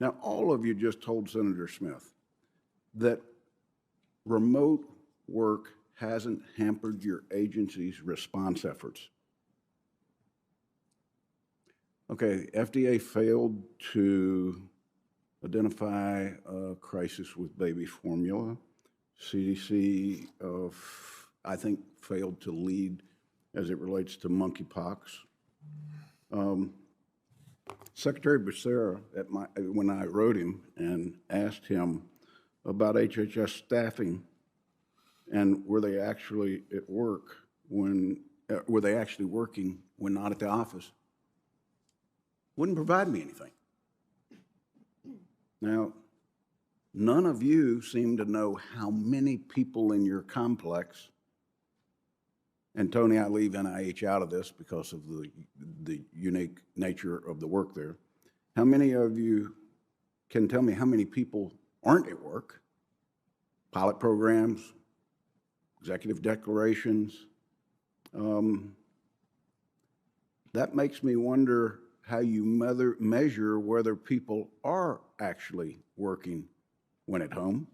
Now, all of you just told Senator Smith that remote work hasn't hampered your agency's response efforts. Okay, FDA failed to identify a crisis with baby formula. CDC, I think, failed to lead as it relates to monkeypox. Secretary Becerra, when I wrote him and asked him about HHS staffing and were they actually at work when, were they actually working when not at the office, wouldn't provide me anything. Now, none of you seem to know how many people in your complex, and Tony, I leave NIH out of this because of the unique nature of the work there. How many of you can tell me how many people aren't at work? Pilot programs, executive declarations. That makes me wonder how you measure whether people are actually working when at home.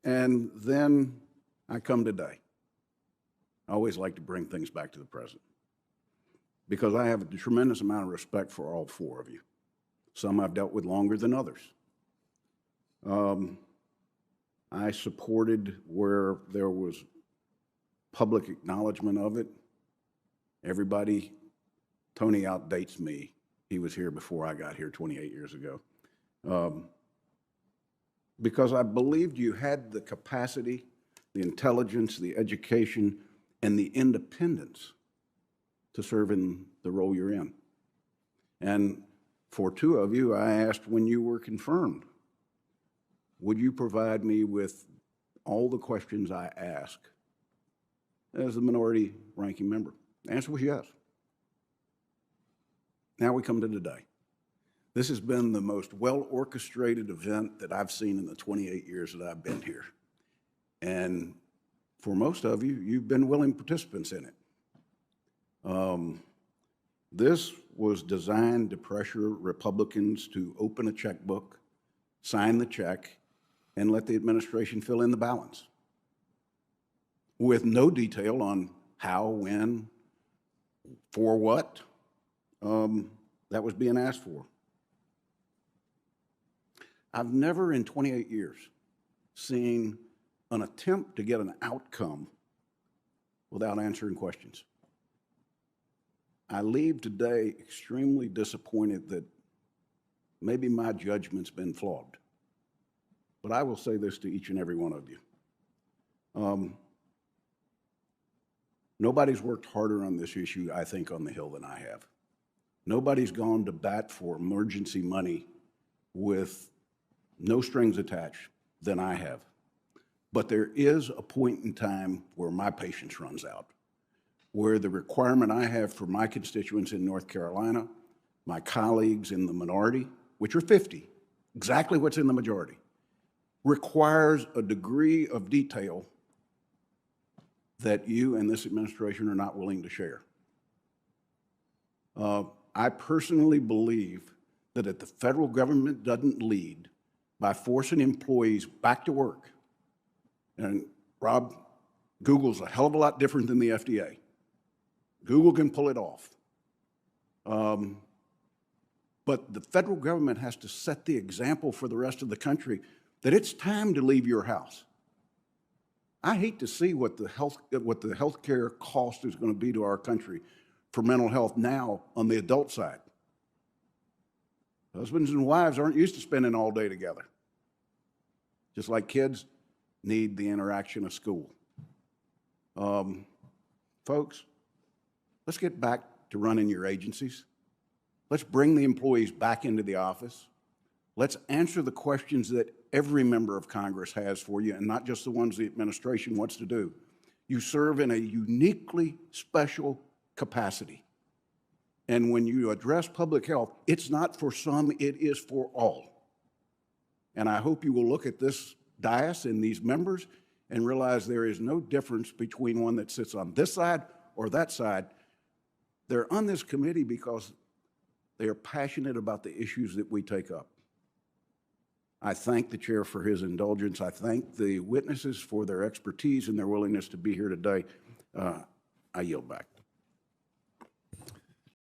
And then I come today. I always like to bring things back to the present because I have a tremendous amount of respect for all four of you. Some I've dealt with longer than others. I supported where there was public acknowledgement of it. Everybody, Tony outdates me. He was here before I got here 28 years ago. Because I believed you had the capacity, the intelligence, the education, and the independence to serve in the role you're in. And for two of you, I asked when you were confirmed, would you provide me with all the questions I ask as the minority ranking member? The answer was yes. Now we come to today. This has been the most well-orchestrated event that I've seen in the 28 years that I've been here. And for most of you, you've been willing participants in it. This was designed to pressure Republicans to open a checkbook, sign the check, and let the administration fill in the balance with no detail on how, when, for what that was being asked for. I've never in 28 years seen an attempt to get an outcome without answering questions. I leave today extremely disappointed that maybe my judgment's been flawed. But I will say this to each and every one of you. Nobody's worked harder on this issue, I think, on the Hill than I have. Nobody's gone to bat for emergency money with no strings attached than I have. But there is a point in time where my patience runs out, where the requirement I have for my constituents in North Carolina, my colleagues in the minority, which are 50, exactly what's in the majority, requires a degree of detail that you and this administration are not willing to share. I personally believe that if the federal government doesn't lead by forcing employees back to work, and Rob, Google's a hell of a lot different than the FDA. Google can pull it off. But the federal government has to set the example for the rest of the country that it's time to leave your house. I hate to see what the healthcare cost is going to be to our country for mental health now on the adult side. Husbands and wives aren't used to spending all day together. Just like kids need the interaction of school. Folks, let's get back to running your agencies. Let's bring the employees back into the office. Let's answer the questions that every member of Congress has for you, and not just the ones the administration wants to do. You serve in a uniquely special capacity. And when you address public health, it's not for some, it is for all. And I hope you will look at this dais and these members and realize there is no difference between one that sits on this side or that side. They're on this committee because They are passionate about the issues that we take up. I thank the chair for his indulgence. I thank the witnesses for their expertise and their willingness to be here today. I yield back.